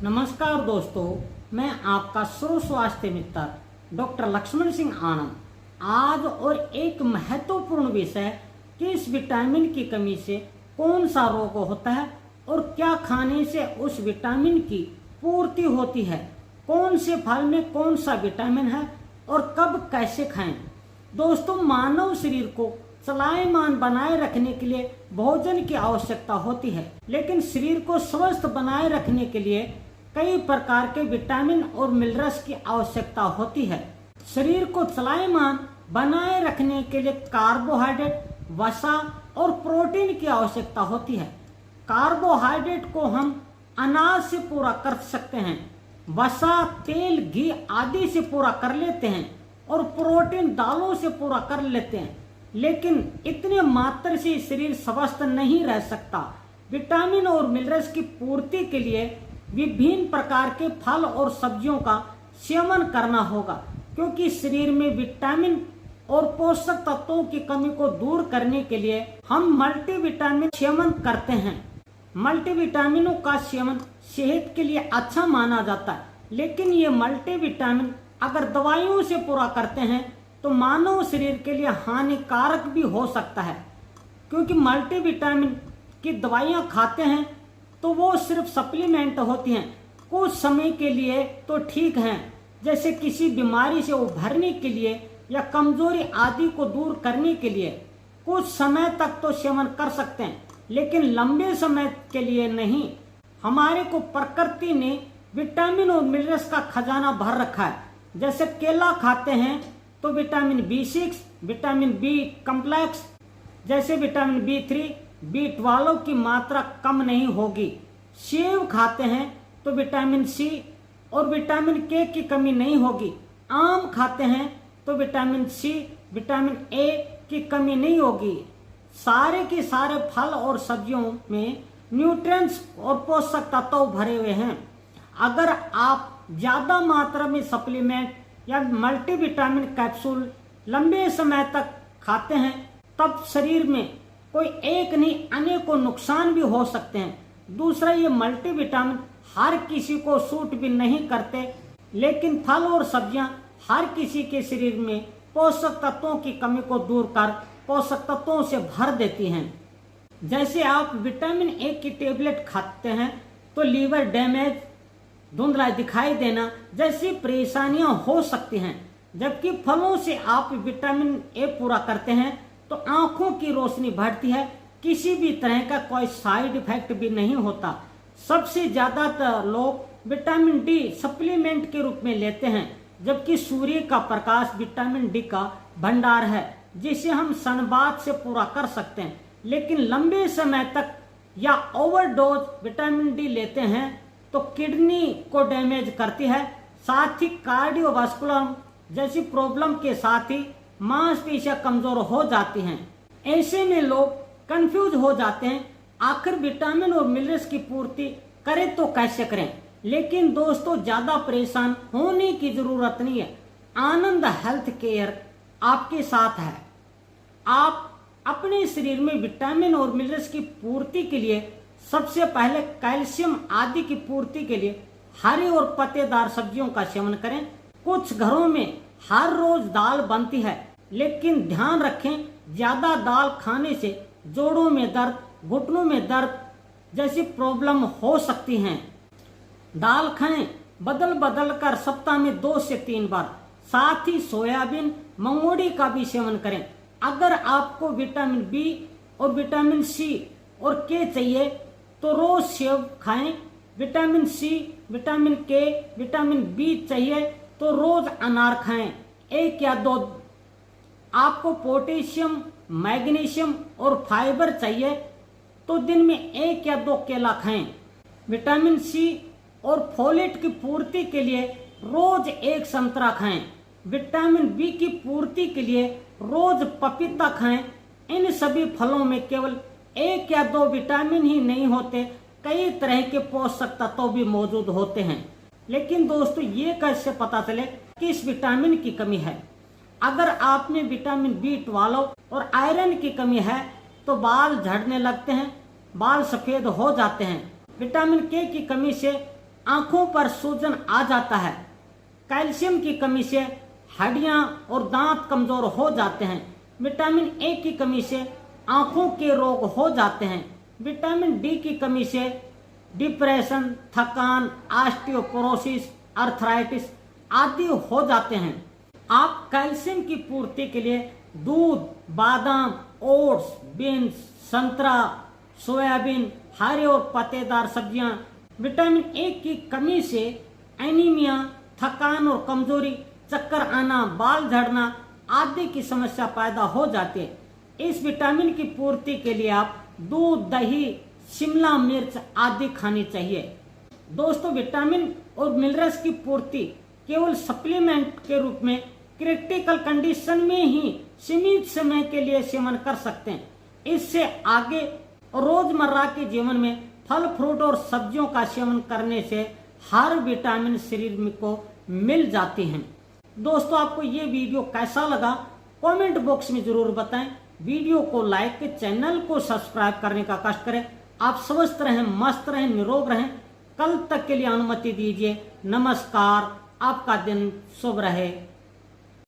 नमस्कार दोस्तों, मैं आपका सर्व स्वास्थ्य मित्र डॉक्टर लक्ष्मण सिंह आनंद आज और एक महत्वपूर्ण विषय किस विटामिन की कमी से कौन सा रोग होता है और क्या खाने से उस विटामिन की पूर्ति होती है, कौन से फल में कौन सा विटामिन है और कब कैसे खाएं। दोस्तों, मानव शरीर को चलायमान बनाए रखने के लिए भोजन की आवश्यकता होती है, लेकिन शरीर को स्वस्थ बनाए रखने के लिए कई प्रकार के विटामिन और मिनरल्स की आवश्यकता होती है। शरीर को चलायमान बनाए रखने के लिए कार्बोहाइड्रेट, वसा और प्रोटीन की आवश्यकता होती है। कार्बोहाइड्रेट को हम अनाज से पूरा कर सकते हैं, वसा, तेल, घी आदि से पूरा कर लेते हैं और प्रोटीन दालों से पूरा कर लेते हैं, लेकिन इतने मात्रा से शरीर स्वस्थ नहीं रह सकता। विटामिन और मिनरल्स की पूर्ति के लिए विभिन्न प्रकार के फल और सब्जियों का सेवन करना होगा, क्योंकि शरीर में विटामिन और पोषक तत्वों की कमी को दूर करने के लिए हम मल्टीविटामिन सेवन करते हैं। मल्टीविटामिनों का सेवन सेहत के लिए अच्छा माना जाता है, लेकिन ये मल्टीविटामिन अगर दवाइयों से पूरा करते हैं तो मानव शरीर के लिए हानिकारक भी हो सकता है, क्योंकि मल्टीविटामिन की दवाइयाँ खाते हैं तो वो सिर्फ सप्लीमेंट होती हैं, कुछ समय के लिए तो ठीक हैं, जैसे किसी बीमारी से उभरने के लिए या कमजोरी आदि को दूर करने के लिए कुछ समय तक तो सेवन कर सकते हैं, लेकिन लंबे समय के लिए नहीं। हमारे को प्रकृति ने विटामिन और मिनरल्स का खजाना भर रखा है। जैसे केला खाते हैं तो vitamin B6, vitamin B complex जैसे विटामिन B3, B12 की मात्रा कम नहीं होगी। सेब खाते हैं तो विटामिन C और विटामिन K की कमी नहीं होगी। आम खाते हैं तो विटामिन C, विटामिन A की कमी नहीं होगी। सारे के सारे फल और सब्जियों में न्यूट्रिएंट्स और पोषक तत्व भरे हुए हैं। अगर आप ज्यादा मात्रा में सप्लीमेंट या मल्टीविटामिन कैप्सूल लंबे समय तक खाते हैं तब शरीर में कोई एक नहीं अनेकों नुकसान भी हो सकते हैं। दूसरा, ये मल्टीविटामिन हर किसी को सूट भी नहीं करते, लेकिन फल और सब्जियां हर किसी के शरीर में पोषक तत्वों की कमी को दूर कर पोषक तत्वों से भर देती हैं। जैसे आप विटामिन ए की टेबलेट खाते हैं तो लीवर डैमेज, धुंधला दिखाई देना जैसी परेशानियां हो सकती हैं, जबकि फलों से आप विटामिन ए पूरा करते हैं तो आंखों की रोशनी बढ़ती है, किसी भी तरह का कोई साइड इफेक्ट भी नहीं होता। सबसे ज्यादातर लोग विटामिन डी सप्लीमेंट के रूप में लेते हैं, जबकि सूर्य का प्रकाश विटामिन डी का भंडार है जिसे हम सनबाथ से पूरा कर सकते हैं, लेकिन लंबे समय तक या ओवरडोज विटामिन डी लेते हैं तो किडनी को डैमेज करती है, साथ ही कार्डियोवास्कुलर जैसी प्रॉब्लम के साथ ही मांसपेशियां कमजोर हो जाती हैं। ऐसे में लोग कंफ्यूज हो जाते हैं, आखिर विटामिन और मिनरल्स की पूर्ति करें तो कैसे करें। लेकिन दोस्तों, ज्यादा परेशान होने की जरूरत नहीं है। आनंद हेल्थ केयर आपके साथ है। आप अपने शरीर में विटामिन और मिनरल्स की पूर्ति के लिए सबसे पहले कैल्शियम आदि की पूर्ति के लिए हरी और पत्तेदार सब्जियों का सेवन करें। कुछ घरों में हर रोज दाल बनती है, लेकिन ध्यान रखें, ज्यादा दाल खाने से जोड़ों में दर्द, घुटनों में दर्द जैसी प्रॉब्लम हो सकती हैं। दाल खाएं बदल बदल कर सप्ताह में 2 से 3 बार। साथ ही सोयाबीन, मंगोड़ी का भी सेवन करें। अगर आपको विटामिन बी और विटामिन सी और के चाहिए तो रोज सेब खाएं। विटामिन सी, विटामिन के, विटामिन बी चाहिए तो रोज अनार खाएं, 1 या 2। आपको पोटेशियम, मैग्नीशियम और फाइबर चाहिए तो दिन में 1 या 2 केला खाएं। विटामिन सी और फोलेट की पूर्ति के लिए रोज 1 संतरा खाएं। विटामिन बी की पूर्ति के लिए रोज पपीता खाएं। इन सभी फलों में केवल 1 या 2 विटामिन ही नहीं होते, कई तरह के पोषक तत्व भी मौजूद होते हैं। लेकिन दोस्तों, ये कैसे पता चले किस विटामिन की कमी है। अगर आप में विटामिन B12 और आयरन की कमी है तो बाल झड़ने लगते हैं, बाल सफेद हो जाते हैं। विटामिन के की कमी से आंखों पर सूजन आ जाता है। कैल्शियम की कमी से हड्डियां और दांत कमजोर हो जाते हैं। विटामिन ए की कमी से आंखों के रोग हो जाते हैं। विटामिन डी की कमी से डिप्रेशन, थकान, ऑस्टियोपोरोसिस, अर्थराइटिस आदि हो जाते हैं। आप कैल्शियम की पूर्ति के लिए दूध, बादाम, ओट्स, बीन्स, संतरा, सोयाबीन, हरे और पत्तेदार सब्जियां। विटामिन ए की कमी से एनीमिया, थकान और कमजोरी, चक्कर आना, बाल झड़ना आदि की समस्या पैदा हो जाती है। इस विटामिन की पूर्ति के लिए आप दूध, दही, शिमला मिर्च आदि खानी चाहिए। दोस्तों, विटामिन और मिनरल्स की पूर्ति केवल सप्लीमेंट के रूप में क्रिटिकल कंडीशन में ही सीमित समय के लिए सेवन कर सकते हैं। इससे आगे रोजमर्रा के जीवन में फल, फ्रूट और सब्जियों का सेवन करने से हर विटामिन शरीर में को मिल जाती हैं। दोस्तों, आपको ये वीडियो कैसा लगा कमेंट बॉक्स में जरूर बताएं। वीडियो को लाइक, चैनल को सब्सक्राइब करने का कष्ट करें। आप स्वस्थ रहें, मस्त रहें, निरोग रहें। कल तक के लिए अनुमति दीजिए। नमस्कार, आपका दिन शुभ रहे।